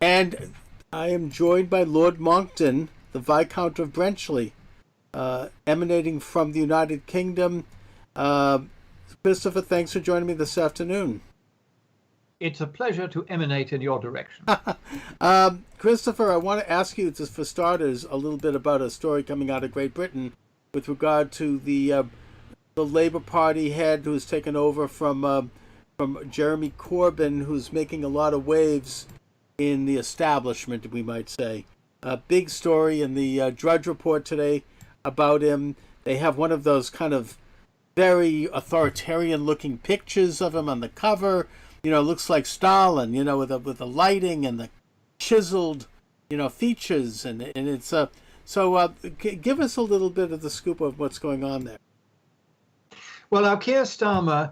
And I am joined by Lord Monckton, the Viscount of Brenchley, emanating from the United Kingdom. Uh, Christopher, thanks for joining me this afternoon. It's a pleasure to emanate in your direction. Christopher, I want to ask you, just for starters, a little bit about a story coming out of Great Britain with regard to the Labour Party head who's taken over from Jeremy Corbyn, who's making a lot of waves in the establishment, we might say. A big story in the Drudge Report today about him. They have one of those kind of very authoritarian-looking pictures of him on the cover. Looks like Stalin, with the lighting and the chiseled, features, and it's give us a little bit of the scoop of what's going on there. Well, now Keir Starmer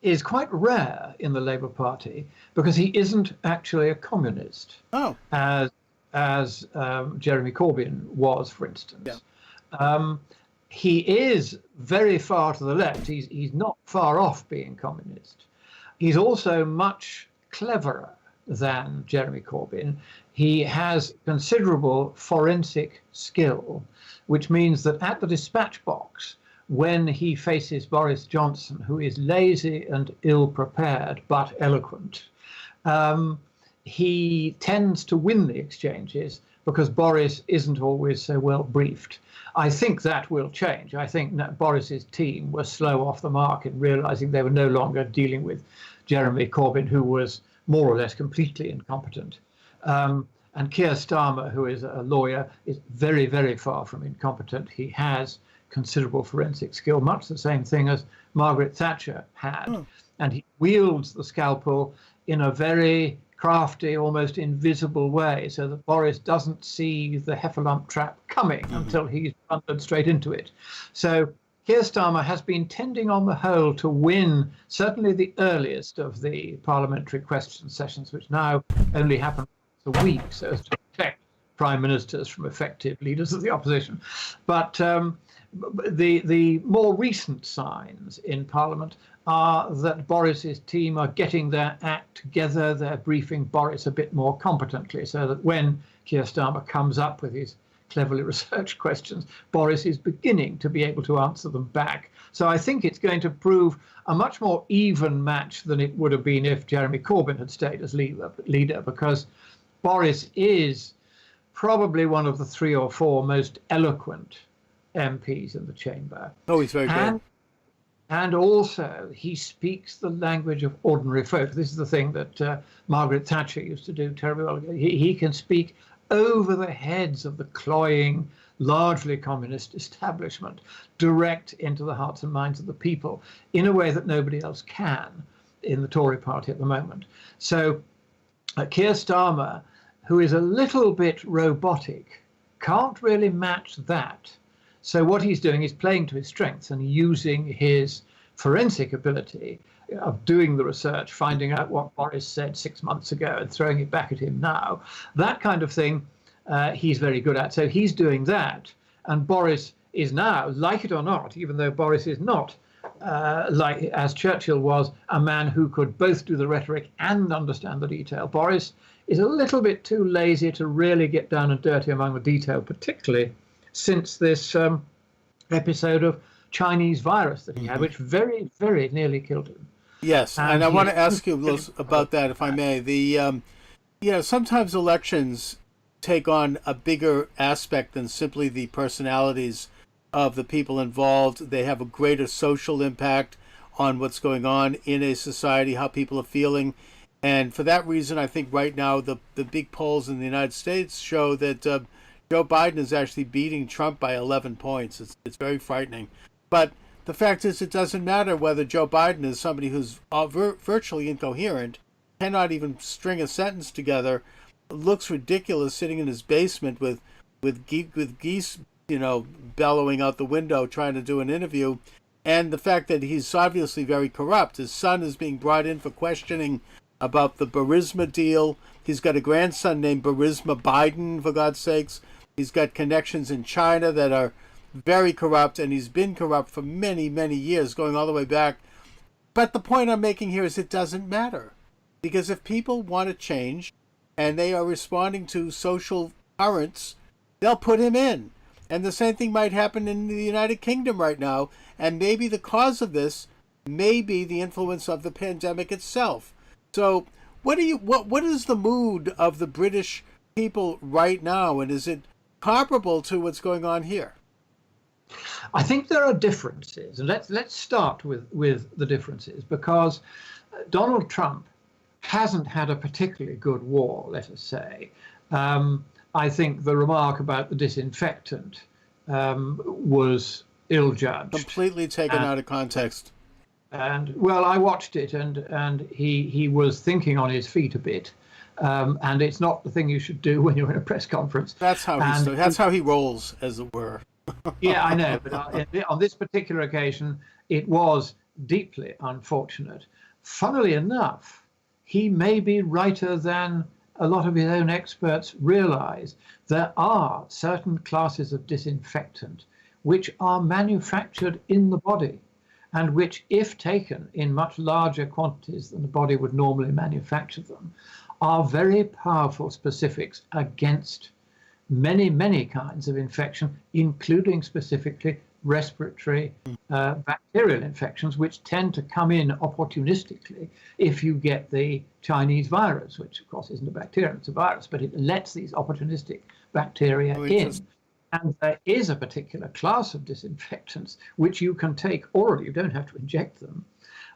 is quite rare in the Labour Party because he isn't actually a communist, as Jeremy Corbyn was, for instance. Yeah. He is very far to the left. He's not far off being communist. He's also much cleverer than Jeremy Corbyn. He has considerable forensic skill, which means that at the dispatch box, when he faces Boris Johnson, who is lazy and ill-prepared but eloquent, he tends to win the exchanges because Boris isn't always so well briefed. I think that will change. I think Boris's team were slow off the mark in realizing they were no longer dealing with Jeremy Corbyn, who was more or less completely incompetent. And Keir Starmer, who is a lawyer, is very, very far from incompetent. He has considerable forensic skill, much the same thing as Margaret Thatcher had. And he wields the scalpel in a very crafty, almost invisible way, so that Boris doesn't see the heffalump trap coming until he's blundered straight into it. So Keir Starmer has been tending on the whole to win certainly the earliest of the parliamentary question sessions, which now only happen once a week, so as to protect prime ministers from effective leaders of the opposition. But the more recent signs in Parliament are that Boris's team are getting their act together. They're briefing Boris a bit more competently, so that when Keir Starmer comes up with his cleverly researched questions, Boris is beginning to be able to answer them back. So I think it's going to prove a much more even match than it would have been if Jeremy Corbyn had stayed as leader, because Boris is probably one of the 3 or 4 most eloquent MPs in the chamber. Oh, he's very good. And also, he speaks the language of ordinary folk. This is the thing that Margaret Thatcher used to do terribly well. He can speak over the heads of the cloying, largely communist establishment, direct into the hearts and minds of the people in a way that nobody else can in the Tory party at the moment. So Keir Starmer, who is a little bit robotic, can't really match that. So what he's doing is playing to his strengths and using his forensic ability of doing the research, finding out what Boris said 6 months ago and throwing it back at him now. That kind of thing he's very good at. So he's doing that. And Boris is now, like it or not, even though Boris is not, like as Churchill was, a man who could both do the rhetoric and understand the detail. Boris is a little bit too lazy to really get down and dirty among the detail, particularly since this episode of Chinese virus that he had, which very, very nearly killed him. Yes, and I want to ask you about that, if I may. Sometimes elections take on a bigger aspect than simply the personalities of the people involved. They have a greater social impact on what's going on in a society, how people are feeling. And for that reason, I think right now the big polls in the United States show that Joe Biden is actually beating Trump by 11 points. It's very frightening. But the fact is, it doesn't matter whether Joe Biden is somebody who's virtually incoherent, cannot even string a sentence together, looks ridiculous sitting in his basement with geese, bellowing out the window trying to do an interview. And the fact that he's obviously very corrupt. His son is being brought in for questioning about the Burisma deal. He's got a grandson named Burisma Biden, for God's sakes. He's got connections in China that are very corrupt, and he's been corrupt for many, many years, going all the way back. But the point I'm making here is it doesn't matter. Because if people want to change, and they are responding to social currents, they'll put him in. And the same thing might happen in the United Kingdom right now. And maybe the cause of this may be the influence of the pandemic itself. So what is the mood of the British people right now? And is it comparable to what's going on here? I think there are differences. And let's start with the differences, because Donald Trump hasn't had a particularly good war, let us say. I think the remark about the disinfectant was ill-judged. Completely taken out of context. And well, I watched it, and he was thinking on his feet a bit. And it's not the thing you should do when you're in a press conference. That's how he rolls, as it were. Yeah, I know. But on this particular occasion, it was deeply unfortunate. Funnily enough, he may be righter than a lot of his own experts realize. There are certain classes of disinfectant which are manufactured in the body, and which, if taken in much larger quantities than the body would normally manufacture them, are very powerful specifics against many, many kinds of infection, including specifically respiratory bacterial infections, which tend to come in opportunistically if you get the Chinese virus, which of course isn't a bacterium, it's a virus, but it lets these opportunistic bacteria in. And there is a particular class of disinfectants which you can take orally. You don't have to inject them.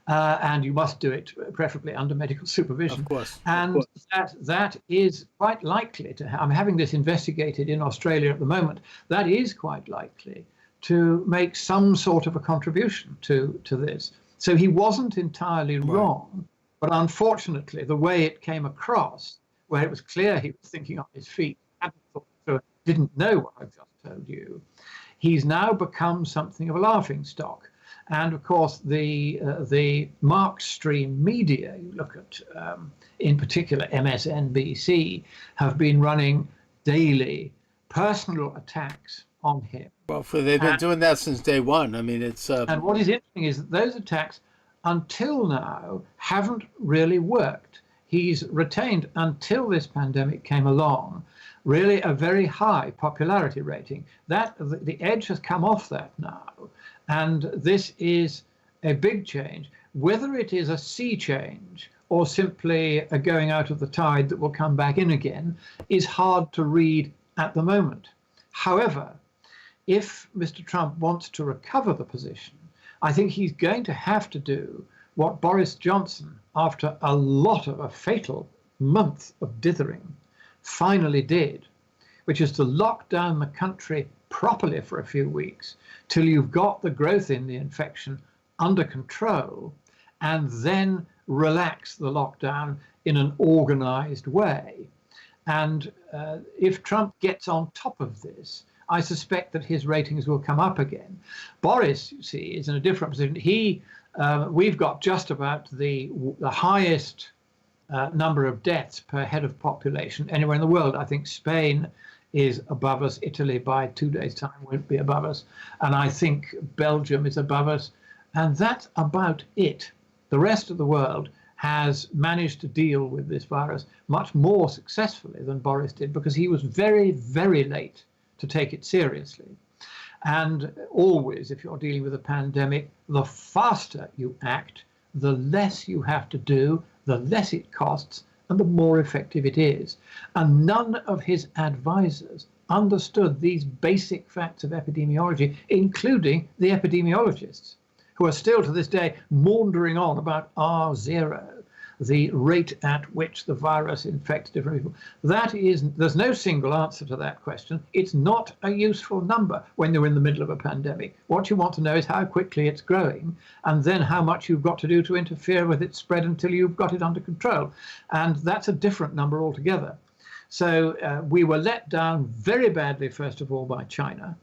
And you must do it preferably under medical supervision. Of course. And that is quite likely to I'm having this investigated in Australia at the moment. That is quite likely to make some sort of a contribution to this. So he wasn't entirely wrong, but unfortunately, the way it came across, where it was clear he was thinking on his feet, hadn't thought through it, didn't know what I've just told you, he's now become something of a laughingstock. And of course, the Markstream media, you look at, in particular, MSNBC, have been running daily personal attacks on him. Well, they've been doing that since day one. I mean, it's... And what is interesting is that those attacks, until now, haven't really worked. He's retained, until this pandemic came along, really a very high popularity rating. The edge has come off that now. And this is a big change. Whether it is a sea change or simply a going out of the tide that will come back in again is hard to read at the moment. However, if Mr. Trump wants to recover the position, I think he's going to have to do what Boris Johnson, after a fatal month of dithering, finally did, which is to lock down the country properly for a few weeks till you've got the growth in the infection under control, and then relax the lockdown in an organized way. And if Trump gets on top of this, I suspect that his ratings will come up again. Boris, you see, is in a different position. We've got just about the highest number of deaths per head of population anywhere in the world. I think Spain is above us. Italy, by 2 days' time, won't be above us. And I think Belgium is above us. And that's about it. The rest of the world has managed to deal with this virus much more successfully than Boris did, because he was very, very late to take it seriously. And always, if you're dealing with a pandemic, the faster you act, the less you have to do, the less it costs, and the more effective it is. And none of his advisors understood these basic facts of epidemiology, including the epidemiologists, who are still to this day maundering on about R0, the rate at which the virus infects different people. There's no single answer to that question. It's not a useful number when you're in the middle of a pandemic. What you want to know is how quickly it's growing, and then how much you've got to do to interfere with its spread until you've got it under control. And that's a different number altogether. So we were let down very badly, first of all, by China.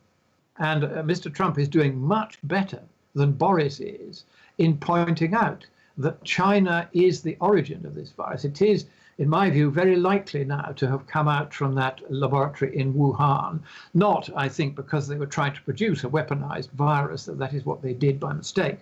And Mr. Trump is doing much better than Boris is in pointing out that China is the origin of this virus. It is, in my view, very likely now to have come out from that laboratory in Wuhan. Not, I think, because they were trying to produce a weaponized virus, that is what they did by mistake,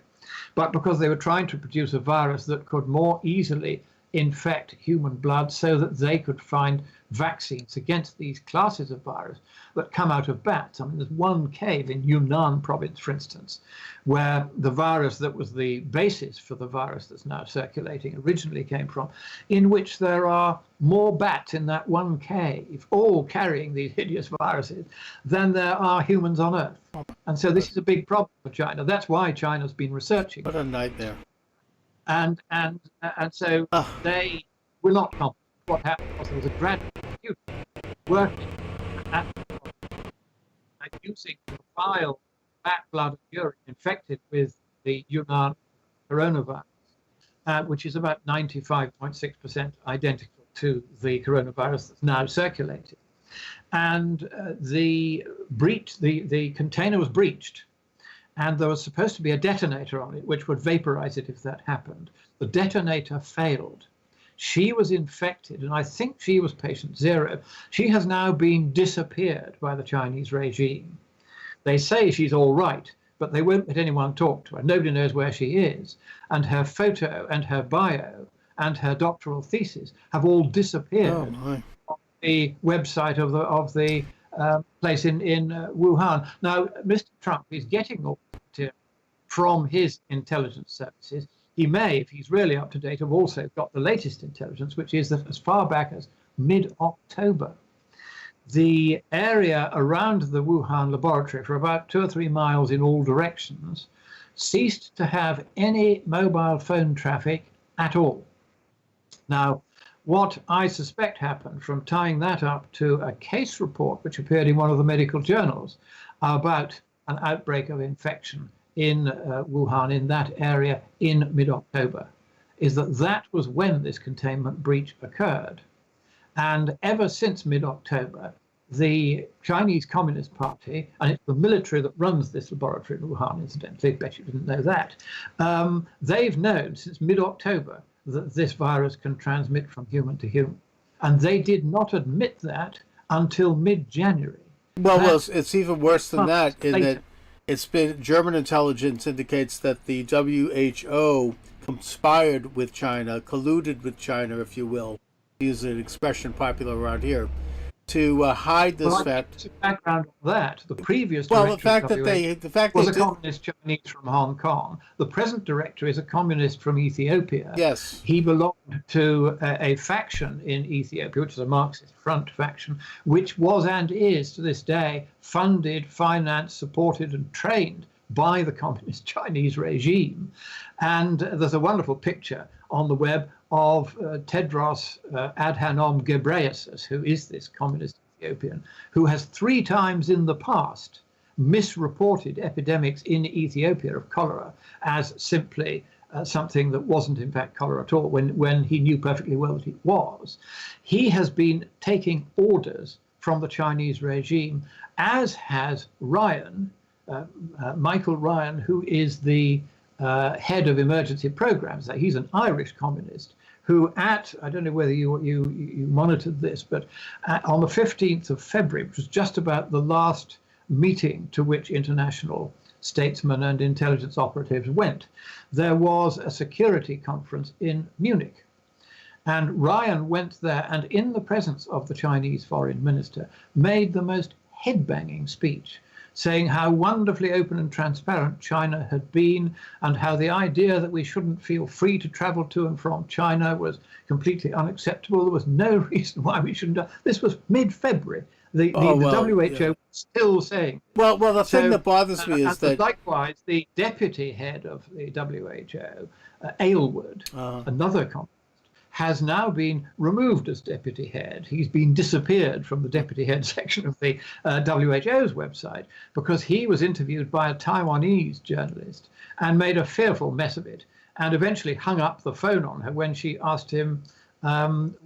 but because they were trying to produce a virus that could more easily infect human blood so that they could find vaccines against these classes of virus that come out of bats. I mean, there's one cave in Yunnan province, for instance, where the virus that was the basis for the virus that's now circulating originally came from, in which there are more bats in that one cave, all carrying these hideous viruses, than there are humans on Earth. And so this is a big problem for China. That's why China's been researching. What a nightmare. And so they were not confident. What happened was there was a graduate student working at using the vial bat blood and urine infected with the Yunnan coronavirus, which is about 95.6% identical to the coronavirus that's now circulating. And the container was breached, and there was supposed to be a detonator on it which would vaporize it if that happened. The detonator failed. She was infected, and I think she was patient zero. She has now been disappeared by the Chinese regime. They say she's all right, but they won't let anyone talk to her. Nobody knows where she is. And her photo and her bio and her doctoral thesis have all disappeared on the website of the place in Wuhan. Now, Mr. Trump is getting all material from his intelligence services. He may, if he's really up to date, have also got the latest intelligence, which is that as far back as mid-October, the area around the Wuhan laboratory, for about 2 or 3 miles in all directions, ceased to have any mobile phone traffic at all. Now, what I suspect happened, from tying that up to a case report which appeared in one of the medical journals about an outbreak of infection in Wuhan, in that area, in mid-October, is that was when this containment breach occurred. And ever since mid-October, the Chinese Communist Party, and it's the military that runs this laboratory in Wuhan, incidentally, I bet you didn't know that, they've known since mid-October that this virus can transmit from human to human. And they did not admit that until mid-January. Well, it's even worse than that, in that it's been, German intelligence indicates that the WHO conspired with China, colluded with China, if you will, to use an expression popular around here, to hide this fact. The background of that, the previous well, director was a communist Chinese from Hong Kong. The present director is a communist from Ethiopia. Yes. He belonged to a faction in Ethiopia, which is a Marxist front faction, which was and is to this day funded, financed, supported, and trained by the communist Chinese regime. And there's a wonderful picture on the web of Tedros Adhanom Ghebreyesus, who is this communist Ethiopian, who has 3 times in the past misreported epidemics in Ethiopia of cholera as simply something that wasn't in fact cholera at all, when he knew perfectly well that it was. He has been taking orders from the Chinese regime, as has Ryan, Michael Ryan, who is the head of emergency programs. He's an Irish communist who I don't know whether you monitored this, but on the 15th of February, which was just about the last meeting to which international statesmen and intelligence operatives went, there was a security conference in Munich. And Ryan went there, and in the presence of the Chinese foreign minister, made the most head-banging speech, saying how wonderfully open and transparent China had been, and how the idea that we shouldn't feel free to travel to and from China was completely unacceptable. There was no reason why we shouldn't do. This was mid-February. The WHO was still saying. Well, the thing that bothers me is that likewise the deputy head of the WHO, Aylward, another communist, has now been removed as deputy head. He's been disappeared from the deputy head section of the WHO's website because he was interviewed by a Taiwanese journalist and made a fearful mess of it, and eventually hung up the phone on her when she asked him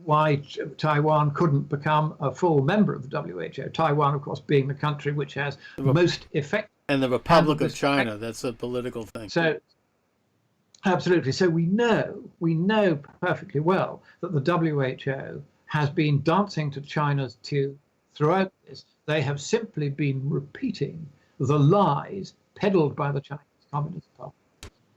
why Taiwan couldn't become a full member of the WHO. Taiwan, of course, being the country which has most effect. And the Republic of China, that's a political thing. So, absolutely. So we know perfectly well that the WHO has been dancing to China's tune throughout this. They have simply been repeating the lies peddled by the Chinese Communist Party.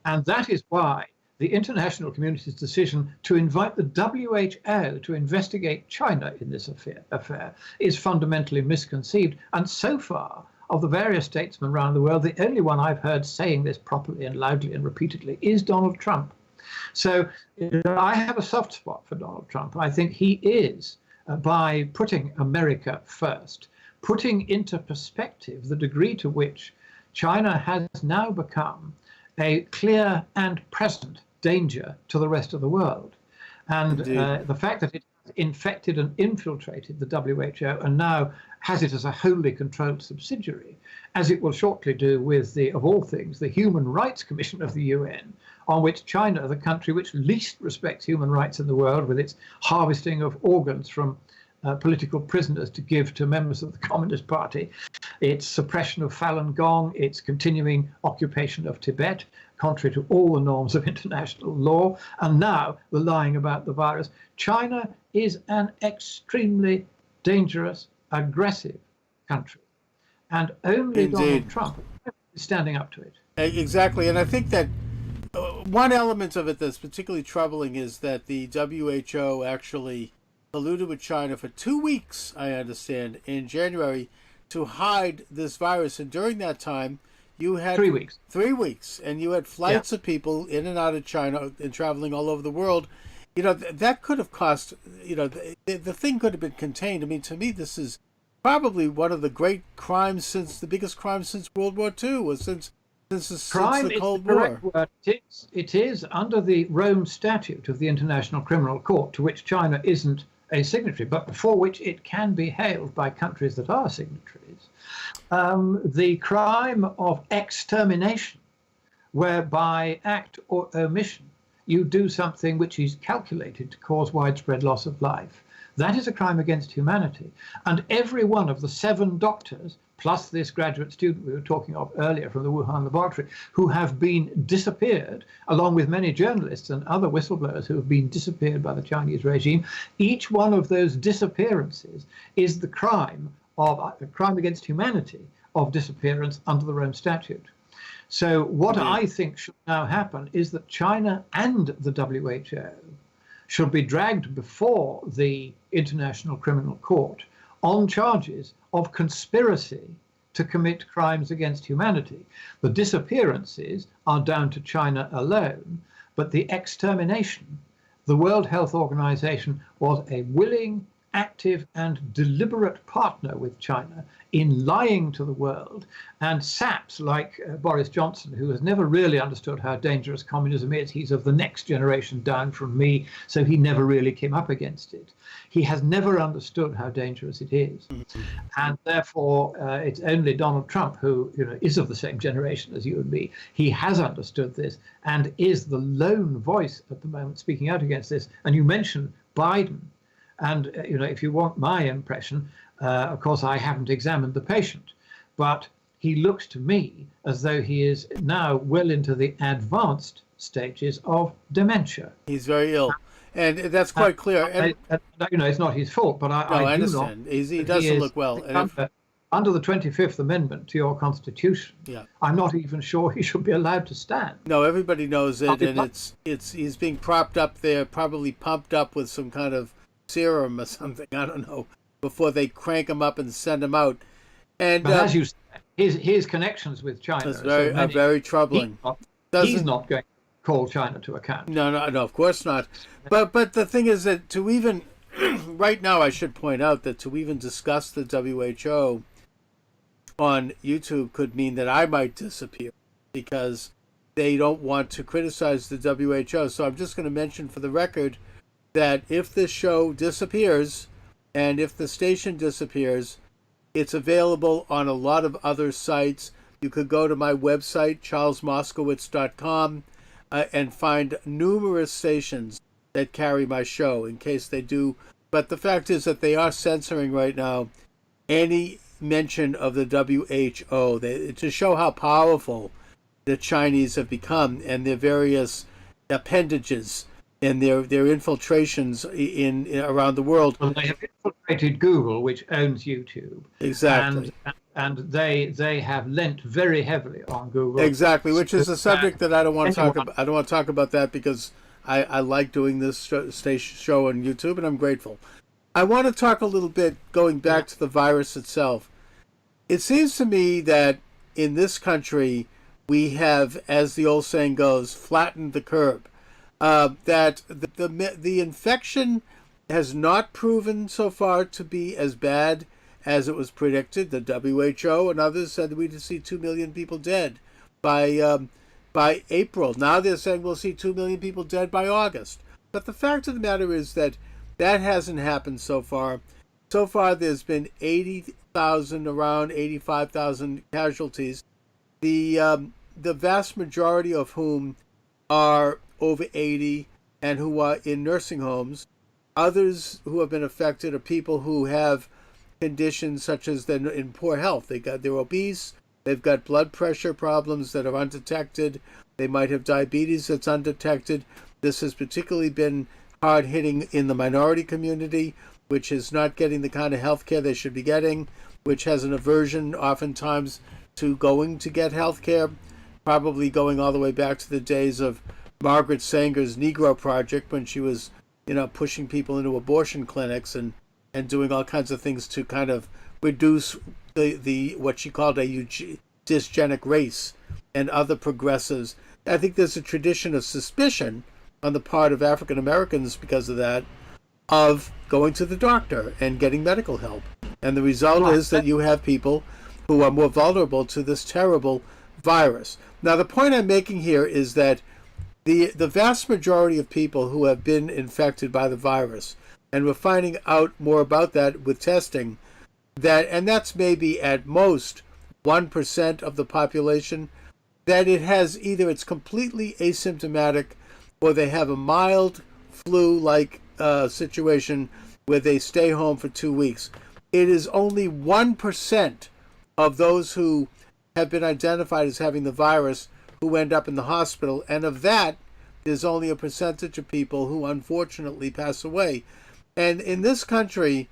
And that is why the international community's decision to invite the WHO to investigate China in this affair is fundamentally misconceived. And so far, of the various statesmen around the world, the only one I've heard saying this properly and loudly and repeatedly is Donald Trump. So I have a soft spot for Donald Trump. I think he is, by putting America first, putting into perspective the degree to which China has now become a clear and present danger to the rest of the world. And the fact that it has infected and infiltrated the WHO and now has it as a wholly controlled subsidiary, as it will shortly do with of all things, the Human Rights Commission of the UN, on which China, the country which least respects human rights in the world, with its harvesting of organs from political prisoners to give to members of the Communist Party, its suppression of Falun Gong, its continuing occupation of Tibet, contrary to all the norms of international law, and now the lying about the virus. China is an extremely dangerous, aggressive country, and only Donald Trump is standing up to it. Exactly, and I think that one element of it that's particularly troubling is that the WHO actually colluded with China for 2 weeks, I understand, in January to hide this virus. And during that time, you had 3 weeks. 3 weeks, and you had flights of people in and out of China and traveling all over the world. You know, that could have cost, you know, the thing could have been contained. I mean, to me, this is probably one of the great crimes the biggest crimes since World War II, was since the Cold War. Word. It is under the Rome Statute of the International Criminal Court, to which China isn't a signatory, but before which it can be hailed by countries that are signatories, the crime of extermination, where by act or omission you do something which is calculated to cause widespread loss of life. That is a crime against humanity. And every one of the 7 doctors, plus this graduate student we were talking of earlier from the Wuhan laboratory, who have been disappeared, along with many journalists and other whistleblowers who have been disappeared by the Chinese regime, each one of those disappearances is the crime against humanity of disappearance under the Rome Statute. So what I think should now happen is that China and the WHO should be dragged before the International Criminal Court on charges of conspiracy to commit crimes against humanity. The disappearances are down to China alone, but the extermination, the World Health Organization was a willing, active and deliberate partner with China in lying to the world, and saps like Boris Johnson, who has never really understood how dangerous communism is. He's of the next generation down from me, so he never really came up against it. He has never understood how dangerous it is. And therefore, it's only Donald Trump, who is of the same generation as you and me. He has understood this and is the lone voice at the moment speaking out against this. And you mentioned Biden. And, if you want my impression, of course, I haven't examined the patient, but he looks to me as though he is now well into the advanced stages of dementia. He's very ill, and that's quite clear. And, it's not his fault, but I understand. He doesn't look well. Under the 25th Amendment to your Constitution, I'm not even sure he should be allowed to stand. No, everybody knows it, and he's being propped up there, probably pumped up with some kind of serum or something, I don't know, before they crank him up and send him out. And but as you said, his connections with China are very troubling. He's not going to call China to account. No, of course not. But the thing is that to even right now, I should point out that to even discuss the WHO on YouTube could mean that I might disappear, because they don't want to criticize the WHO. So I'm just going to mention for the record that if this show disappears and if the station disappears, it's available on a lot of other sites. You could go to my website, charlesmoscowitz.com, and find numerous stations that carry my show in case they do. But the fact is that they are censoring right now any mention of the WHO to show how powerful the Chinese have become and their various appendages and their infiltrations in around the world. Well, they have infiltrated Google, which owns YouTube. Exactly. and they have lent very heavily on Google. Exactly, which is a subject that I don't want to talk anyone- about. I don't want to talk about that because I like doing this show on YouTube, and I'm grateful. I want to talk a little bit, going back to the virus itself. It seems to me that in this country, we have, as the old saying goes, flattened the curve. That the infection has not proven so far to be as bad as it was predicted. The WHO and others said that we'd see 2 million people dead by April. Now they're saying we'll see 2 million people dead by August. But the fact of the matter is that hasn't happened so far. So far, there's been 80,000, around 85,000 casualties. The vast majority of whom are over 80 and who are in nursing homes. Others who have been affected are people who have conditions such as they're in poor health. They're obese. They've got blood pressure problems that are undetected. They might have diabetes that's undetected. This has particularly been hard hitting in the minority community, which is not getting the kind of health care they should be getting, which has an aversion oftentimes to going to get health care, probably going all the way back to the days of Margaret Sanger's Negro Project when she was, pushing people into abortion clinics and doing all kinds of things to kind of reduce the what she called a dysgenic race and other progressives. I think there's a tradition of suspicion on the part of African Americans because of that, of going to the doctor and getting medical help. And the result is that you have people who are more vulnerable to this terrible virus. Now, the point I'm making here is that the vast majority of people who have been infected by the virus, and we're finding out more about that with testing, and that's maybe at most 1% of the population, that it's completely asymptomatic or they have a mild flu-like situation where they stay home for 2 weeks. It is only 1% of those who have been identified as having the virus who end up in the hospital, and of that, there's only a percentage of people who unfortunately pass away. And in this country,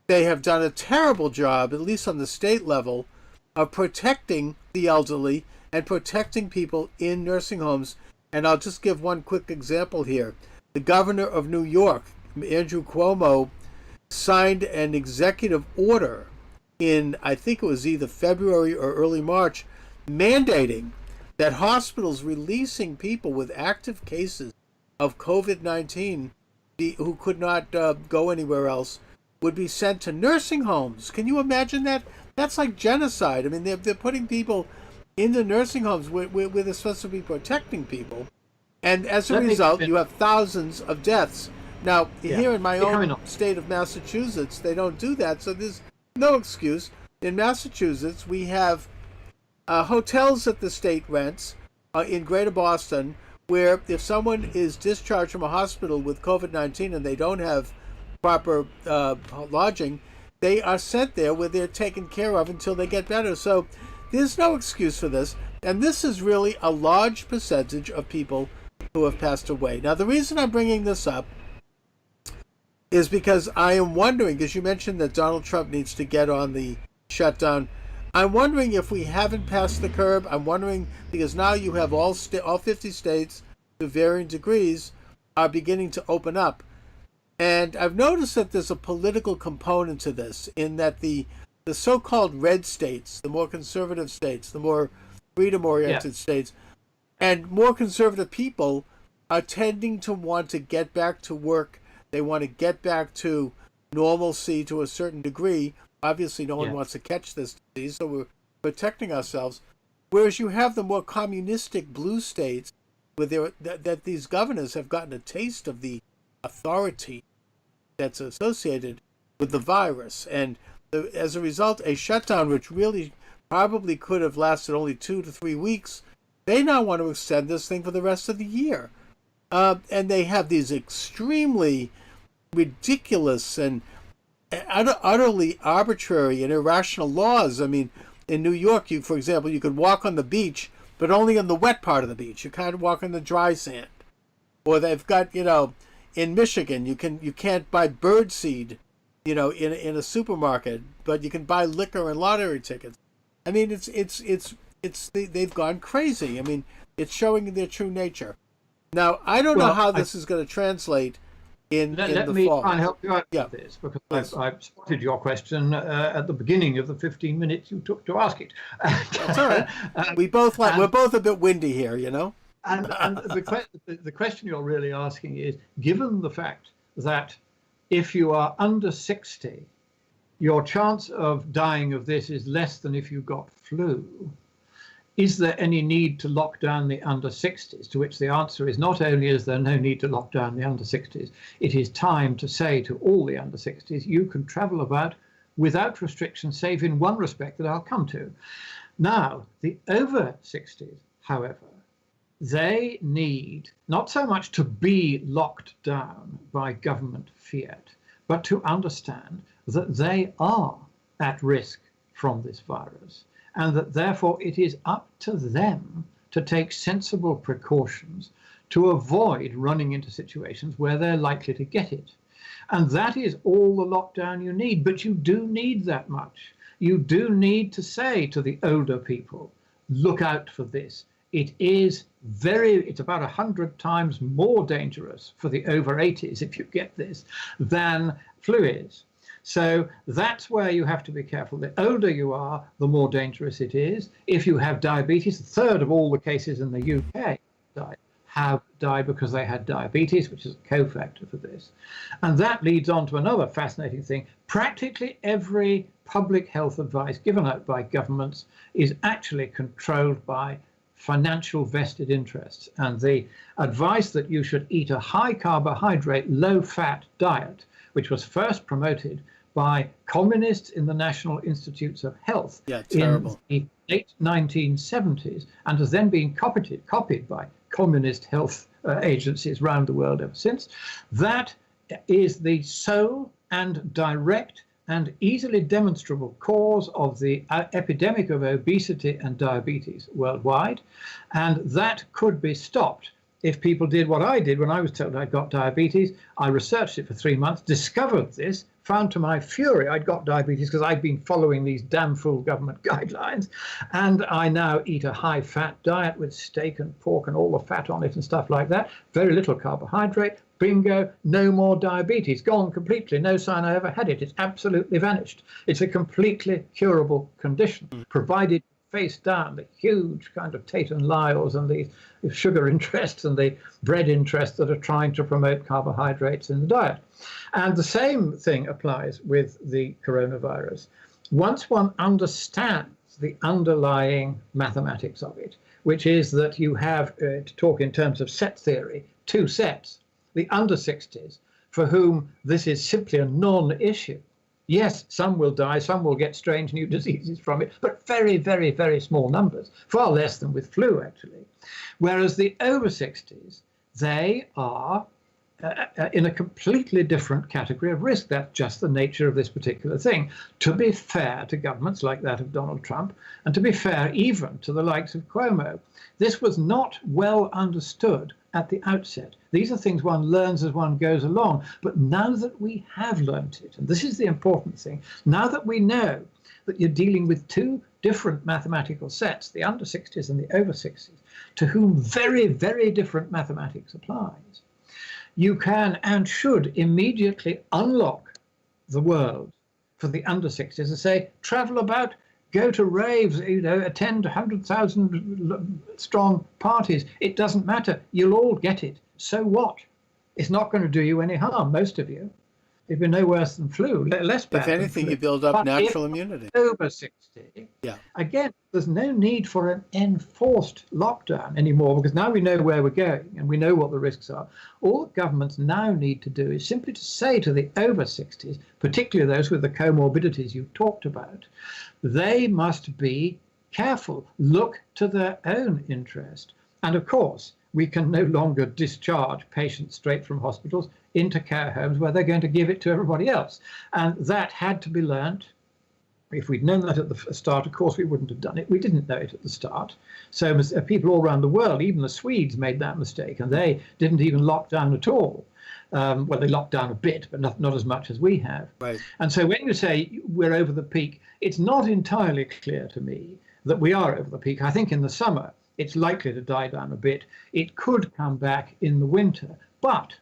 they have done a terrible job, at least on the state level, of protecting the elderly and protecting people in nursing homes. And I'll just give one quick example here. The governor of New York, Andrew Cuomo, signed an executive order in, I think it was either February or early March, mandating that hospitals releasing people with active cases of COVID-19 who could not go anywhere else would be sent to nursing homes. Can you imagine that? That's like genocide. I mean, they're putting people in the nursing homes where they're supposed to be protecting people. And as a result, you have thousands of deaths. Now, here in my own state of Massachusetts, they don't do that, so there's no excuse. In Massachusetts, we have hotels that the state rents in Greater Boston, where if someone is discharged from a hospital with COVID-19 and they don't have proper lodging, they are sent there where they're taken care of until they get better. So there's no excuse for this. And this is really a large percentage of people who have passed away. Now, the reason I'm bringing this up is because I am wondering, because you mentioned that Donald Trump needs to get on the shutdown. I'm wondering if we haven't passed the curb. I'm wondering because now you have all 50 states to varying degrees are beginning to open up. And I've noticed that there's a political component to this in that the so-called red states, the more conservative states, the more freedom-oriented states, and more conservative people are tending to want to get back to work. They want to get back to normalcy to a certain degree. Obviously, no one wants to catch this disease, so we're protecting ourselves. Whereas you have the more communistic blue states, where that these governors have gotten a taste of the authority that's associated with the virus. And as a result, a shutdown, which really probably could have lasted only 2 to 3 weeks, they now want to extend this thing for the rest of the year. And they have these extremely ridiculous and utterly arbitrary and irrational laws. I mean, in New York, for example, you could walk on the beach, but only on the wet part of the beach. You can't walk on the dry sand. Or they've got, in Michigan, you can't buy bird seed, in a supermarket, but you can buy liquor and lottery tickets. I mean, they've gone crazy. I mean, it's showing their true nature. Now, I don't know how this is going to translate in the fall. Let me try and help you out with this, Yes. because I've spotted your question at the beginning of the 15 minutes you took to ask it. That's all right. We're both a bit windy here, you know. And the question you're really asking is, given the fact that if you are under 60, your chance of dying of this is less than if you got flu, is there any need to lock down the under 60s? To which the answer is, not only is there no need to lock down the under 60s, it is time to say to all the under 60s, you can travel about without restrictions, save in one respect that I'll come to. Now, the over 60s, however, they need not so much to be locked down by government fiat, but to understand that they are at risk from this virus, and that therefore it is up to them to take sensible precautions to avoid running into situations where they're likely to get it. And that is all the lockdown you need, but you do need that much. You do need to say to the older people, look out for this. It's about 100 times more dangerous for the over 80s, if you get this, than flu is. So that's where you have to be careful. The older you are, the more dangerous it is. If you have diabetes, a third of all the cases in the UK have died because they had diabetes, which is a cofactor for this. And that leads on to another fascinating thing. Practically every public health advice given out by governments is actually controlled by financial vested interests. And the advice that you should eat a high carbohydrate, low fat diet, which was first promoted by communists in the National Institutes of Health in the late 1970s, and has then been copied by communist health agencies around the world ever since. That is the sole and direct and easily demonstrable cause of the epidemic of obesity and diabetes worldwide. And that could be stopped if people did what I did when I was told I'd got diabetes. I researched it for 3 months, discovered this, found to my fury I'd got diabetes because I'd been following these damn fool government guidelines. And I now eat a high fat diet with steak and pork and all the fat on it and stuff like that. Very little carbohydrate. Bingo, no more diabetes, gone completely, no sign I ever had it. It's absolutely vanished. It's a completely curable condition, provided face down the huge kind of Tate and Lyle's and the sugar interests and the bread interests that are trying to promote carbohydrates in the diet. And the same thing applies with the coronavirus. Once one understands the underlying mathematics of it, which is that you have, to talk in terms of set theory, two sets. The under 60s, for whom this is simply a non-issue. Yes, some will die, some will get strange new diseases from it, but very, very, very small numbers, far less than with flu, actually. Whereas the over 60s, they are in a completely different category of risk. That's just the nature of this particular thing. To be fair to governments like that of Donald Trump, and to be fair even to the likes of Cuomo, this was not well understood at the outset. These are things one learns as one goes along. But now that we have learnt it, and this is the important thing, now that we know that you're dealing with two different mathematical sets, the under 60s and the over 60s, to whom very, very different mathematics applies, you can and should immediately unlock the world for the under 60s and say, travel about, go to raves, attend 100,000 strong parties. It doesn't matter. You'll all get it. So what? It's not going to do you any harm, most of you. It'd be no worse than flu, less bad. If anything, you build up natural immunity. Over 60, again, there's no need for an enforced lockdown anymore, because now we know where we're going and we know what the risks are. All that governments now need to do is simply to say to the over 60s, particularly those with the comorbidities you talked about, they must be careful, look to their own interest. And of course, we can no longer discharge patients straight from hospitals into care homes where they're going to give it to everybody else. And that had to be learnt If we'd known that at the start, of course, we wouldn't have done it. We didn't know it at the start. So people all around the world, even the Swedes, made that mistake, and they didn't even lock down at all. Well, they locked down a bit, but not as much as we have. Right. And so when you say we're over the peak, it's not entirely clear to me that we are over the peak. I think in the summer, it's likely to die down a bit. It could come back in the winter. But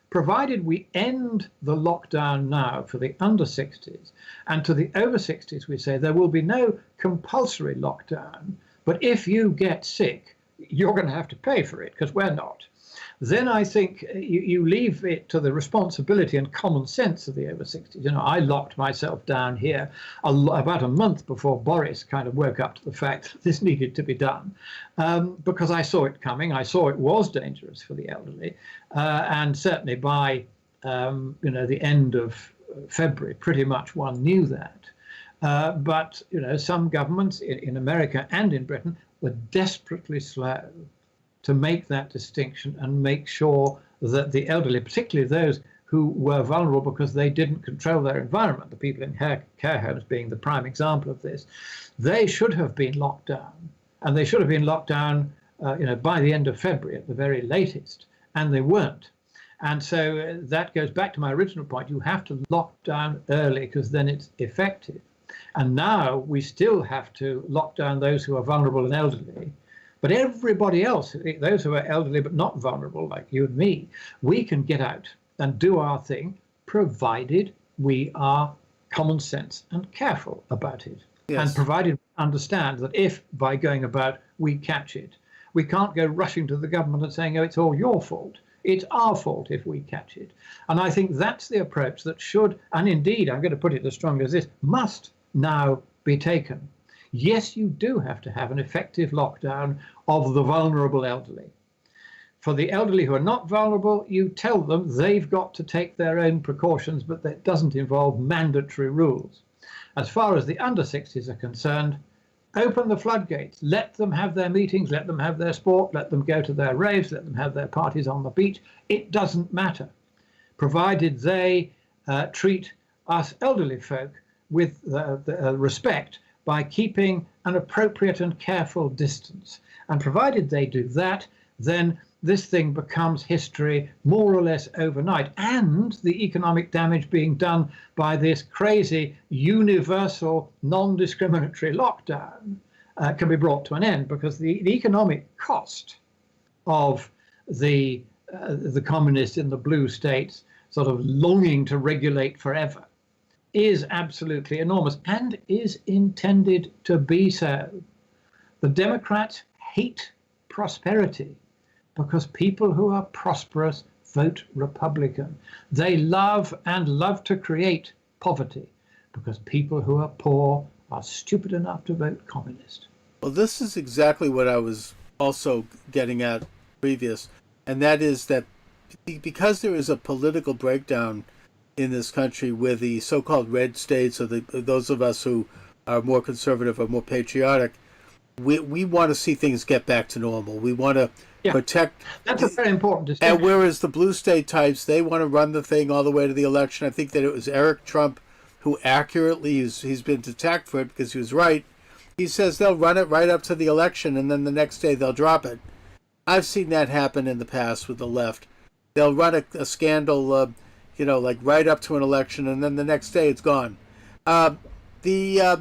provided we end the lockdown now for the under 60s, and to the over 60s, we say there will be no compulsory lockdown, but if you get sick, you're going to have to pay for it, because we're not. Then I think you leave it to the responsibility and common sense of the over 60s. You know, I locked myself down here about a month before Boris kind of woke up to the fact that this needed to be done, because I saw it coming. I saw it was dangerous for the elderly, and certainly by the end of February, pretty much one knew that. But some governments in America and in Britain were desperately slow to make that distinction and make sure that the elderly, particularly those who were vulnerable because they didn't control their environment, the people in care homes being the prime example of this, they should have been locked down. And they should have been locked down by the end of February at the very latest, and they weren't. And so that goes back to my original point. You have to lock down early because then it's effective. And now we still have to lock down those who are vulnerable and elderly. But everybody else, those who are elderly but not vulnerable, like you and me, we can get out and do our thing, provided we are common sense and careful about it. Yes. And provided we understand that if, by going about, we catch it, we can't go rushing to the government and saying, oh, it's all your fault. It's our fault if we catch it. And I think that's the approach that should, and indeed, I'm going to put it as strongly as this, must now be taken. Yes, you do have to have an effective lockdown of the vulnerable elderly. For the elderly who are not vulnerable, you tell them they've got to take their own precautions, but that doesn't involve mandatory rules. As far as the under 60s are concerned, open the floodgates, let them have their meetings, let them have their sport, let them go to their raves, let them have their parties on the beach. It doesn't matter, provided they treat us elderly folk with respect by keeping an appropriate and careful distance. And provided they do that, then this thing becomes history more or less overnight. And the economic damage being done by this crazy, universal, non-discriminatory lockdown can be brought to an end, because the economic cost of the communists in the blue states sort of longing to regulate forever is absolutely enormous, and is intended to be so. The Democrats hate prosperity because people who are prosperous vote Republican. They love to create poverty because people who are poor are stupid enough to vote communist. Well, this is exactly what I was also getting at previous, and that is that because there is a political breakdown in this country with the so-called red states, or those of us who are more conservative or more patriotic, we want to see things get back to normal. We want to protect. That's a very important distinction. And whereas the blue state types, they want to run the thing all the way to the election. I think that it was Eric Trump who accurately, he's been attacked for it because he was right. He says they'll run it right up to the election, and then the next day they'll drop it. I've seen that happen in the past with the left. They'll run a scandal, like right up to an election, and then the next day it's gone. But I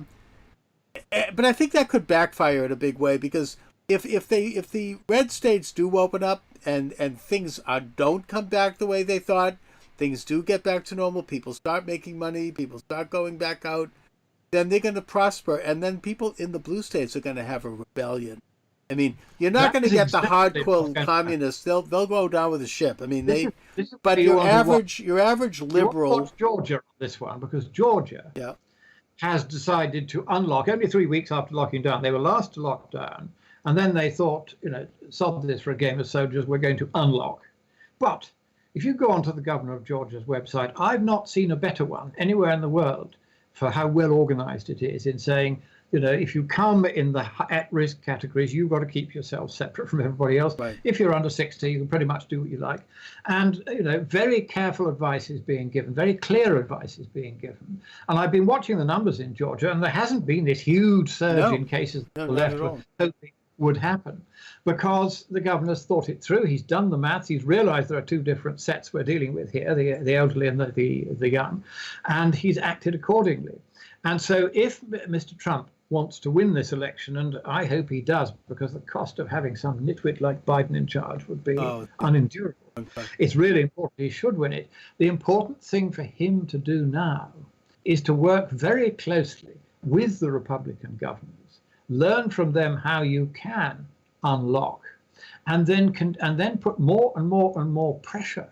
think that could backfire in a big way, because if the red states do open up and things don't come back the way they thought, things do get back to normal, people start making money, people start going back out, then they're going to prosper, and then people in the blue states are going to have a rebellion. I mean, you're not going to get the hardcore communists. They'll go down with the ship. I mean, but your average liberal. Watch Georgia on this one, because Georgia has decided to unlock only 3 weeks after locking down. They were last to lock down, and then they thought, sod this for a game of soldiers, we're going to unlock. But if you go onto the governor of Georgia's website, I've not seen a better one anywhere in the world for how well organized it is in saying If you come in the at-risk categories, you've got to keep yourself separate from everybody else. Right. If you're under 60, you can pretty much do what you like. And, very careful advice is being given, very clear advice is being given. And I've been watching the numbers in Georgia, and there hasn't been this huge surge in cases that the left were hoping would happen, because the governor's thought it through. He's done the maths. He's realized there are two different sets we're dealing with here, the elderly and the young, and he's acted accordingly. And so if Mr. Trump wants to win this election, and I hope he does, because the cost of having some nitwit like Biden in charge would be unendurable. Okay. It's really important he should win it. The important thing for him to do now is to work very closely with the Republican governors, learn from them how you can unlock, and then put more and more and more pressure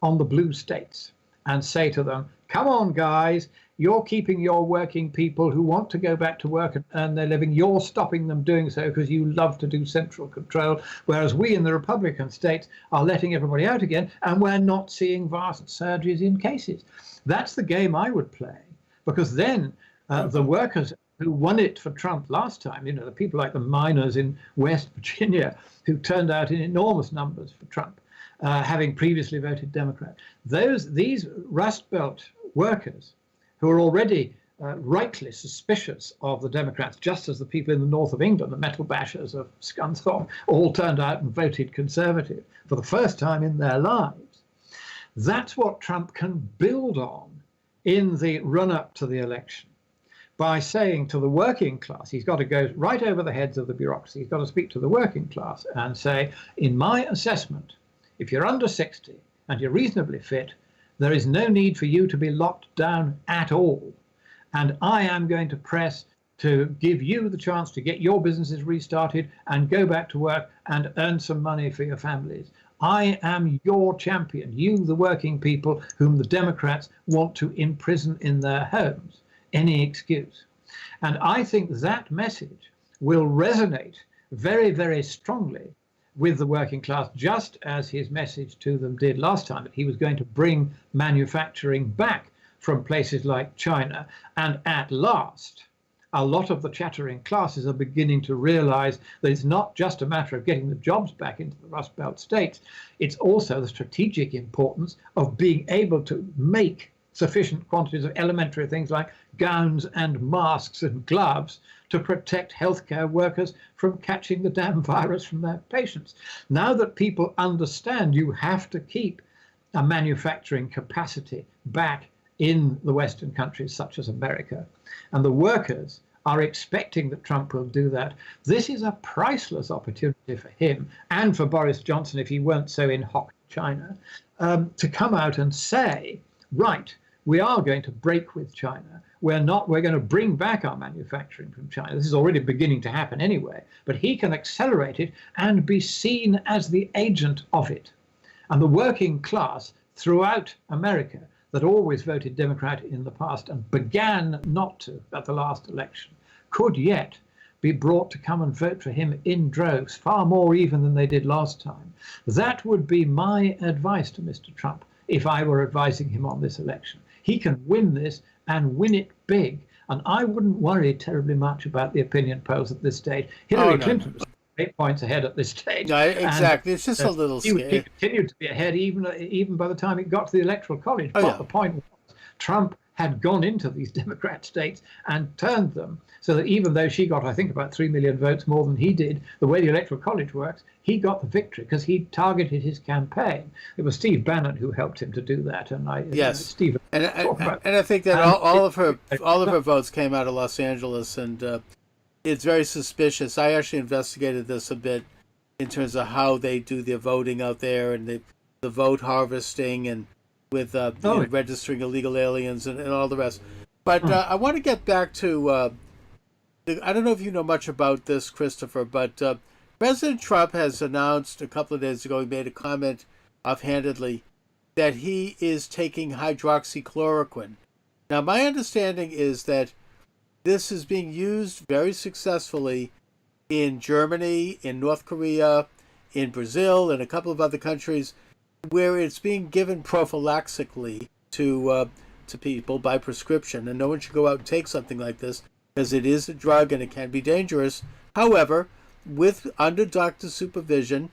on the blue states and say to them, come on, guys, you're keeping your working people who want to go back to work and earn their living. You're stopping them doing so because you love to do central control, whereas we in the Republican states are letting everybody out again, and we're not seeing vast surges in cases. That's the game I would play, because then the workers who won it for Trump last time, the people like the miners in West Virginia who turned out in enormous numbers for Trump, having previously voted Democrat. These Rust Belt workers who are already rightly suspicious of the Democrats, just as the people in the north of England, the metal bashers of Scunthorpe, all turned out and voted Conservative for the first time in their lives. That's what Trump can build on in the run-up to the election, by saying to the working class, he's got to go right over the heads of the bureaucracy. He's got to speak to the working class and say, in my assessment, if you're under 60 and you're reasonably fit, there is no need for you to be locked down at all. And I am going to press to give you the chance to get your businesses restarted and go back to work and earn some money for your families. I am your champion, you, the working people whom the Democrats want to imprison in their homes. Any excuse. And I think that message will resonate very, very strongly with the working class, just as his message to them did last time, that he was going to bring manufacturing back from places like China. And at last, a lot of the chattering classes are beginning to realize that it's not just a matter of getting the jobs back into the Rust Belt states, it's also the strategic importance of being able to make sufficient quantities of elementary things like gowns and masks and gloves to protect healthcare workers from catching the damn virus from their patients. Now that people understand you have to keep a manufacturing capacity back in the Western countries such as America, and the workers are expecting that Trump will do that, this is a priceless opportunity for him and for Boris Johnson, if he weren't so in hock China, to come out and say, right, we are going to break with China. We're going to bring back our manufacturing from China. This is already beginning to happen anyway, but he can accelerate it and be seen as the agent of it. And the working class throughout America that always voted Democrat in the past and began not to at the last election could yet be brought to come and vote for him in droves, far more even than they did last time. That would be my advice to Mr. Trump if I were advising him on this election. He can win this and win it big. And I wouldn't worry terribly much about the opinion polls at this stage. Hillary Clinton was 8 points ahead at this stage. No, exactly. It's just a little scary. He continued to be ahead even by the time it got to the Electoral College. But the point was, Trump had gone into these Democrat states and turned them so that even though she got, I think, about 3 million votes more than he did, the way the Electoral College works, he got the victory because he targeted his campaign. It was Steve Bannon who helped him to do that, and Steve. And I think that all of her votes came out of Los Angeles, and it's very suspicious. I actually investigated this a bit in terms of how they do their voting out there and the vote harvesting and with registering illegal aliens and all the rest. But I want to get back to, I don't know if you know much about this, Christopher, but President Trump has announced a couple of days ago, he made a comment offhandedly that he is taking hydroxychloroquine. Now, my understanding is that this is being used very successfully in Germany, in North Korea, in Brazil, and a couple of other countries where it's being given prophylaxically to people by prescription, and no one should go out and take something like this because it is a drug and it can be dangerous. However, under doctor supervision,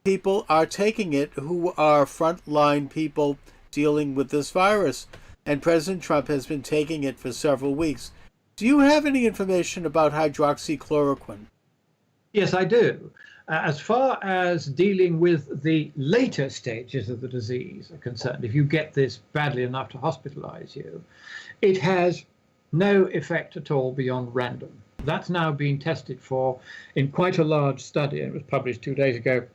people are taking it who are frontline people dealing with this virus. And President Trump has been taking it for several weeks. Do you have any information about hydroxychloroquine? Yes, I do. As far as dealing with the later stages of the disease are concerned, if you get this badly enough to hospitalize you, it has no effect at all beyond random. That's now been tested for in quite a large study. It was published 2 days ago,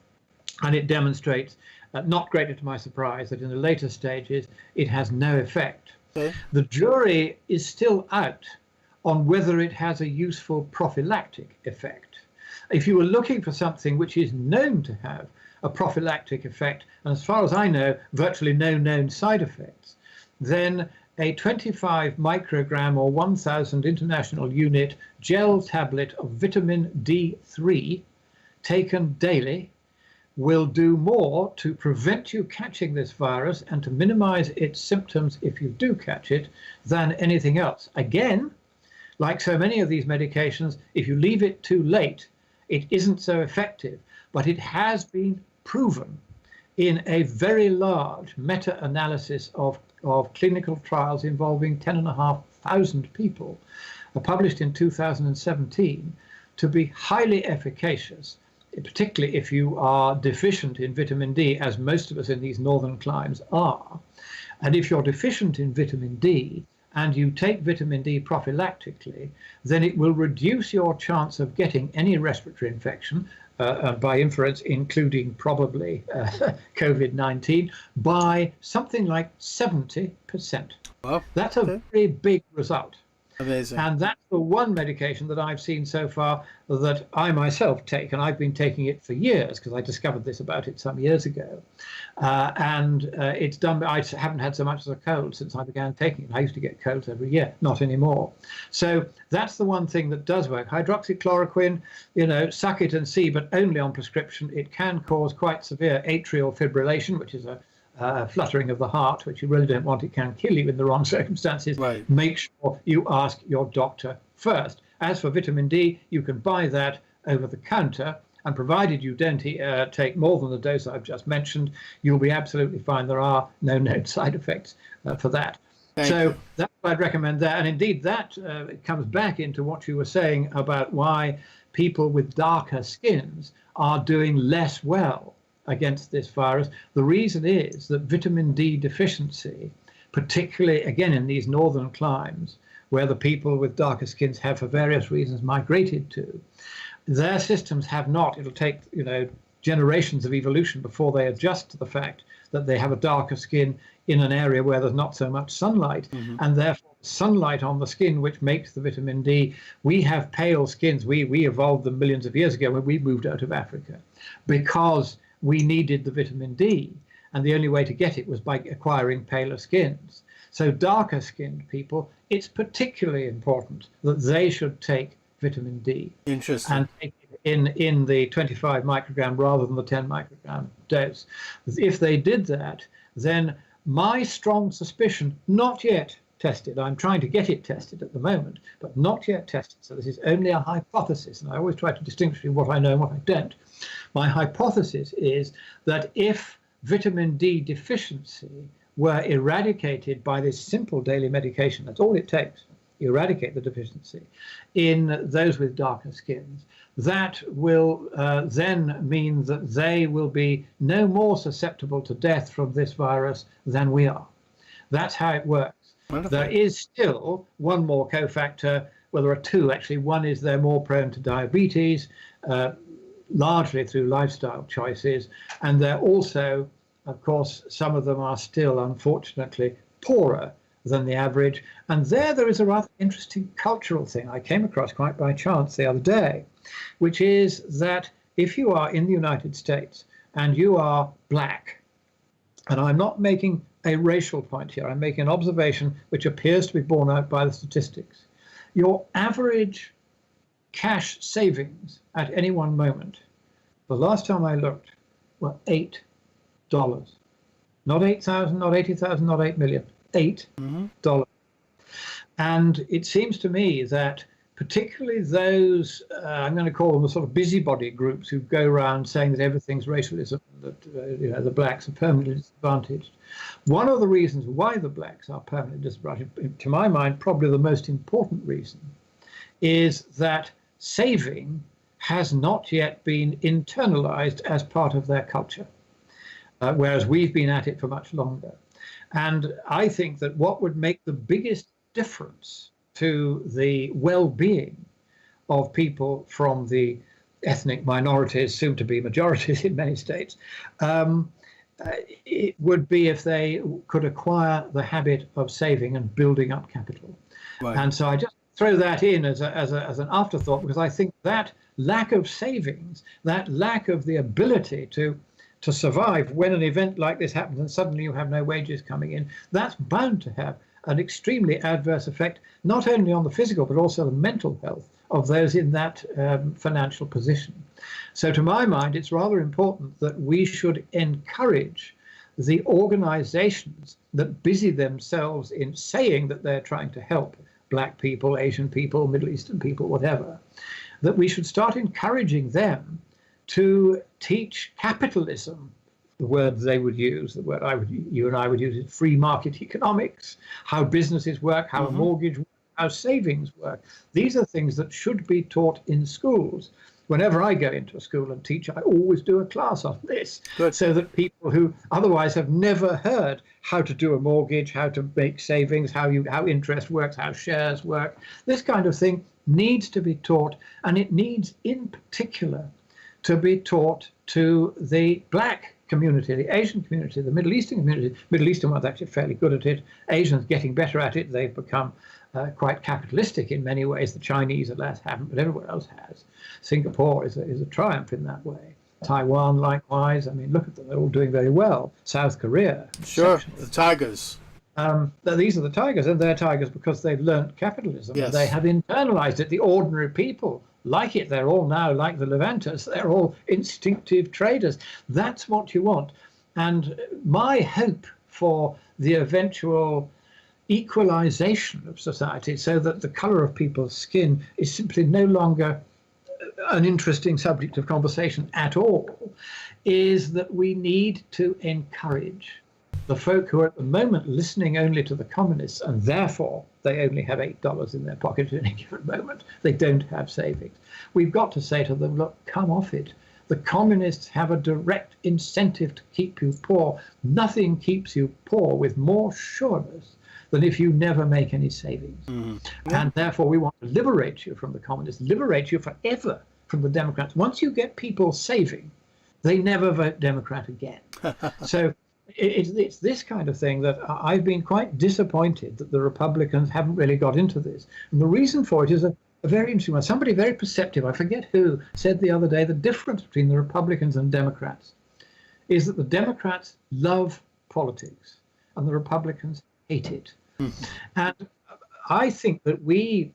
and it demonstrates, not greatly to my surprise, that in the later stages it has no effect. Okay. The jury is still out on whether it has a useful prophylactic effect. If you were looking for something which is known to have a prophylactic effect, and as far as I know, virtually no known side effects, then a 25 microgram or 1,000 international unit gel tablet of vitamin D3 taken daily will do more to prevent you catching this virus and to minimize its symptoms if you do catch it than anything else. Again, like so many of these medications, if you leave it too late, it isn't so effective, but it has been proven in a very large meta-analysis of clinical trials involving 10,500 people, published in 2017, to be highly efficacious, particularly if you are deficient in vitamin D, as most of us in these northern climes are. And if you're deficient in vitamin D, and you take vitamin D prophylactically, then it will reduce your chance of getting any respiratory infection, by inference, including probably COVID-19, by something like 70%. Wow. That's a very big result. Amazing. And that's the one medication that I've seen so far that I myself take, and I've been taking it for years because I discovered this about it some years ago. It's done. I haven't had so much as a cold since I began taking it. I used to get colds every year, not anymore. So that's the one thing that does work. Hydroxychloroquine, suck it and see, but only on prescription. It can cause quite severe atrial fibrillation, which is a fluttering of the heart, which you really don't want. It can kill you in the wrong circumstances. Right. Make sure you ask your doctor first. As for vitamin D, you can buy that over the counter, and provided you don't take more than the dose I've just mentioned, you'll be absolutely fine. There are no known side effects for that. Thank so you. that's why I'd recommend that. And indeed, that comes back into what you were saying about why people with darker skins are doing less well against this virus. The reason is that vitamin D deficiency, particularly again in these northern climes where the people with darker skins have for various reasons migrated to, their systems have not. It'll take generations of evolution before they adjust to the fact that they have a darker skin in an area where there's not so much sunlight, and therefore sunlight on the skin which makes the vitamin D. We have pale skins. We evolved them millions of years ago when we moved out of Africa because we needed the vitamin D, and the only way to get it was by acquiring paler skins. So darker skinned people, it's particularly important that they should take vitamin D. Interesting. And take it in the 25 microgram rather than the 10 microgram dose. If they did that, then my strong suspicion, not yet tested, I'm trying to get it tested at the moment, but not yet tested, so this is only a hypothesis, and I always try to distinguish between what I know and what I don't. My hypothesis is that if vitamin D deficiency were eradicated by this simple daily medication, that's all it takes, eradicate the deficiency in those with darker skins, that will then mean that they will be no more susceptible to death from this virus than we are. That's how it works. Wonderful. There is still one more cofactor. Well, there are two actually. One is they're more prone to diabetes, largely through lifestyle choices, and they're also, of course, some of them are still unfortunately poorer than the average. And there is a rather interesting cultural thing I came across quite by chance the other day, which is that if you are in the United States and you are black, and I'm not making a racial point here, I'm making an observation which appears to be borne out by the statistics, your average cash savings at any one moment, the last time I looked, were $8. Not 8,000, not 80,000, not 8 million, $8. And it seems to me that particularly those, I'm going to call them the sort of busybody groups who go around saying that everything's racialism, that the blacks are permanently disadvantaged. One of the reasons why the blacks are permanently disadvantaged, to my mind, probably the most important reason, is that saving has not yet been internalized as part of their culture, whereas we've been at it for much longer. And I think that what would make the biggest difference to the well-being of people from the ethnic minorities, soon to be majorities in many states, it would be if they could acquire the habit of saving and building up capital. Right. And so I just throw that in as an afterthought, because I think that lack of savings, that lack of the ability to survive when an event like this happens and suddenly you have no wages coming in, that's bound to have an extremely adverse effect, not only on the physical, but also the mental health of those in that financial position. So to my mind, it's rather important that we should encourage the organizations that busy themselves in saying that they're trying to help black people, Asian people, Middle Eastern people, whatever, that we should start encouraging them to teach capitalism, the word they would use, the word you and I would use is free market economics, how businesses work, how a mortgage works, how savings work. These are things that should be taught in schools. Whenever I go into a school and teach, I always do a class on this. Good. So that people who otherwise have never heard how to do a mortgage, how to make savings, how interest works, how shares work, this kind of thing needs to be taught, and it needs in particular to be taught to the black community, the Asian community, the Middle Eastern community. Middle Eastern ones actually fairly good at it. Asians getting better at it. They've become quite capitalistic in many ways. The Chinese, alas, haven't, but everywhere else has. Singapore is a triumph in that way. Taiwan, likewise. I mean, look at them. They're all doing very well. South Korea. Sure, the tigers. These are the tigers, and they're tigers because they've learnt capitalism. Yes. They have internalized it. The ordinary people like it. They're all now like the Levantas. They're all instinctive traders. That's what you want. And my hope for the eventual equalization of society, so that the color of people's skin is simply no longer an interesting subject of conversation at all, is that we need to encourage the folk who are at the moment listening only to the communists, and therefore they only have $8 in their pocket at any given moment. They don't have savings. We've got to say to them, look, come off it. The communists have a direct incentive to keep you poor. Nothing keeps you poor with more sureness than if you never make any savings. And therefore we want to liberate you from the communists, liberate you forever from the Democrats. Once you get people saving, they never vote Democrat again. So it's this kind of thing that I've been quite disappointed that the Republicans haven't really got into this. And the reason for it is a very interesting one. Somebody very perceptive, I forget who, said the other day, the difference between the Republicans and Democrats is that the Democrats love politics and the Republicans hate it. And I think that we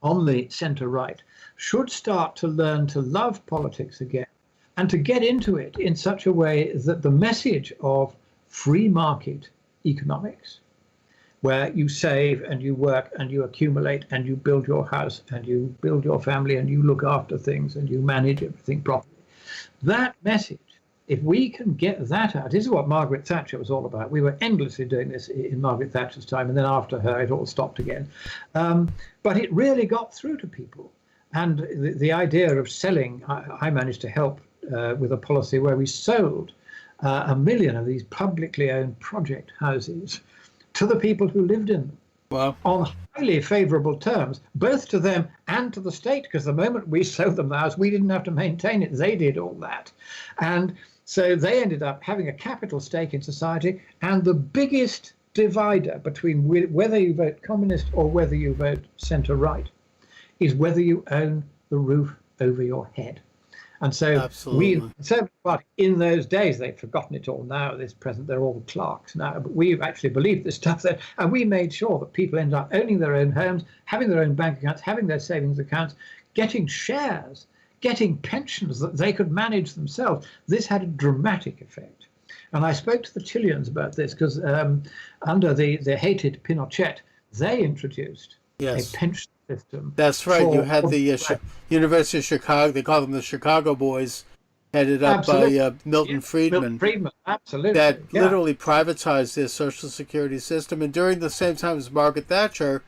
on the centre-right should start to learn to love politics again, and to get into it in such a way that the message of free market economics, where you save and you work and you accumulate and you build your house and you build your family and you look after things and you manage everything properly, that message, if we can get that out, this is what Margaret Thatcher was all about. We were endlessly doing this in Margaret Thatcher's time, and then after her it all stopped again. But it really got through to people. And the idea of selling, I managed to help with a policy where we sold 1 million of these publicly owned project houses to the people who lived in them. Wow. On highly favourable terms, both to them and to the state, because the moment we sold them the house, we didn't have to maintain it. They did all that. And so they ended up having a capital stake in society. And the biggest divider between whether you vote communist or whether you vote centre-right is whether you own the roof over your head. And so we, the Conservative Party, in those days, they've forgotten it all now. At this present, they're all clerks now. But we've actually believed this stuff then. And we made sure that people ended up owning their own homes, having their own bank accounts, having their savings accounts, getting shares, getting pensions that they could manage themselves. This had a dramatic effect. And I spoke to the Chileans about this because under the hated Pinochet, they introduced a pension system. That's right. You had for the University of Chicago. They call them the Chicago Boys, headed up by absolutely. Milton Yeah, Milton Friedman, Friedman, absolutely. that Yeah, literally privatized their social security system. And during the same time as Margaret Thatcher,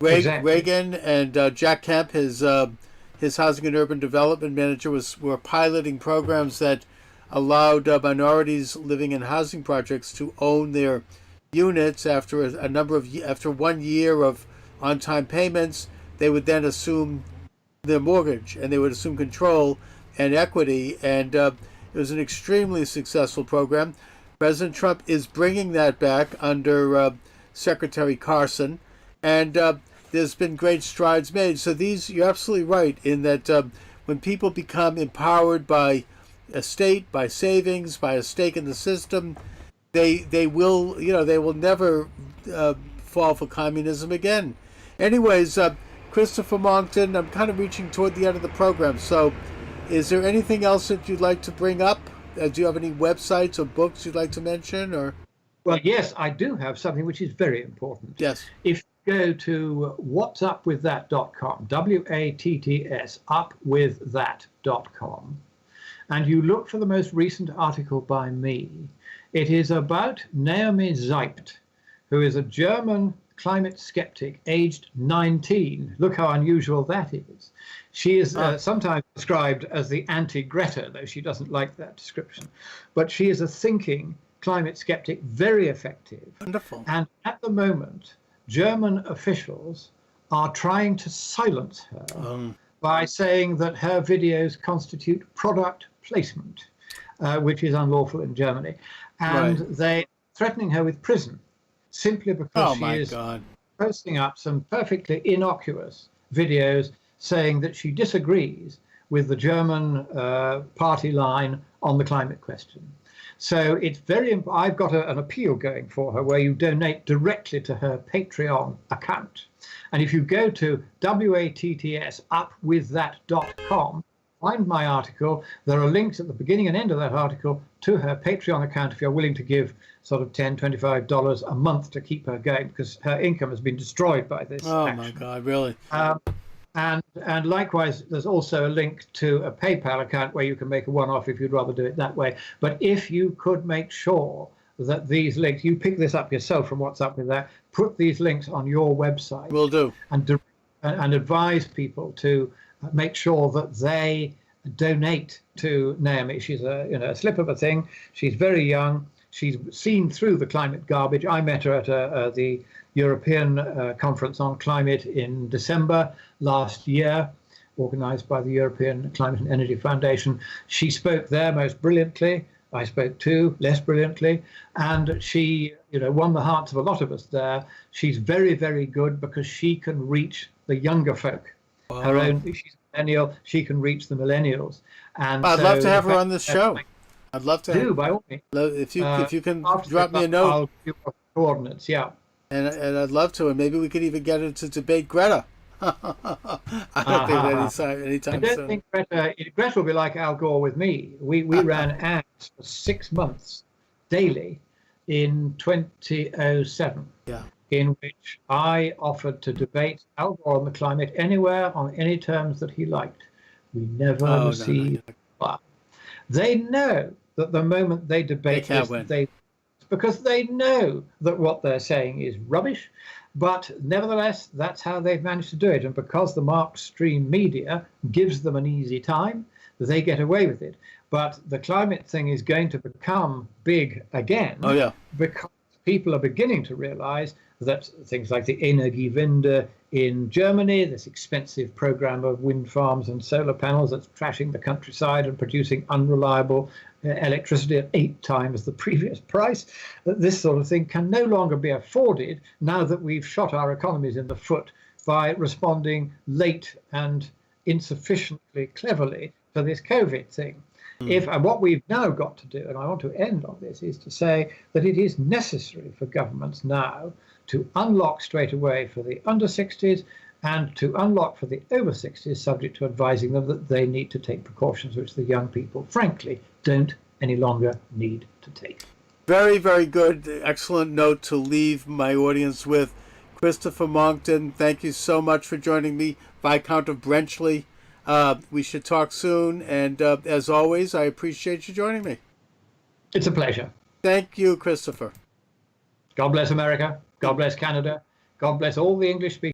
exactly. Reagan and Jack Kemp, his housing and urban development manager, were piloting programs that allowed minorities living in housing projects to own their units after 1 year of on-time payments. They would then assume their mortgage, and they would assume control and equity. And it was an extremely successful program. President Trump is bringing that back under Secretary Carson, and there's been great strides made. So you're absolutely right in that when people become empowered by a state, by savings, by a stake in the system, they will never fall for communism again. Anyways, Christopher Monckton, I'm kind of reaching toward the end of the program. So, is there anything else that you'd like to bring up? Do you have any websites or books you'd like to mention? Or Well, yes, I do have something which is very important. yes, If you go to whatsupwiththat.com, WATTS, upwiththat.com, and you look for the most recent article by me, it is about Naomi Zeipt, who is a German climate skeptic, aged 19. Look how unusual that is. She is sometimes described as the anti-Greta, though she doesn't like that description. But she is a thinking climate skeptic, very effective. wonderful. And at the moment, German officials are trying to silence her by saying that her videos constitute product placement, which is unlawful in Germany. And they're threatening her with prison simply because she is posting up some perfectly innocuous videos saying that she disagrees with the German party line on the climate question. So it's I've got an appeal going for her where you donate directly to her Patreon account. And if you go to WATTSupwiththat.com, find my article, there are links at the beginning and end of that article to her Patreon account if you're willing to give sort of $10, $25 a month to keep her going, because her income has been destroyed by this action. My God, really? And likewise, there's also a link to a PayPal account where you can make a one-off if you'd rather do it that way. But if you could make sure that these links, you pick this up yourself from What's Up With That, put these links on your website. Will do. And advise people to make sure that they donate to Naomi. She's a slip of a thing. She's very young. She's seen through the climate garbage. I met her at the European Conference on Climate in December last year, organized by the European Climate and Energy Foundation. She spoke there most brilliantly. I spoke too, less brilliantly. And she won the hearts of a lot of us there. She's very, very good because she can reach the younger folk. Wow. She's a millennial. She can reach the millennials. And I'd love to have her on this show. I'd love to. Do by all means. If you can drop me a note. I'll give you coordinates. Yeah. And I'd love to, and maybe we could even get her to debate Greta. I don't think anytime I don't soon. think Greta will be like Al Gore with me. We ran ads for 6 months daily in 2007. Yeah. In which I offered to debate Al Gore on the climate anywhere on any terms that he liked. We never received. No. They know that the moment they debate because they know that what they're saying is rubbish, but nevertheless, that's how they've managed to do it. And because the mainstream media gives them an easy time, they get away with it. But the climate thing is going to become big again. Oh, yeah. Because people are beginning to realize that things like the Energiewende in Germany, this expensive program of wind farms and solar panels that's trashing the countryside and producing unreliable electricity at 8 times the previous price, that this sort of thing can no longer be afforded now that we've shot our economies in the foot by responding late and insufficiently cleverly to this COVID thing. And what we've now got to do, and I want to end on this, is to say that it is necessary for governments now to unlock straight away for the under 60s and to unlock for the over 60s, subject to advising them that they need to take precautions which the young people, frankly, don't any longer need to take. Very, very good. Excellent note to leave my audience with. Christopher Monckton, thank you so much for joining me, Viscount of Brenchley. We should talk soon, and as always, I appreciate you joining me. It's a pleasure. Thank you, Christopher. God bless America. God bless Canada. God bless all the English speakers.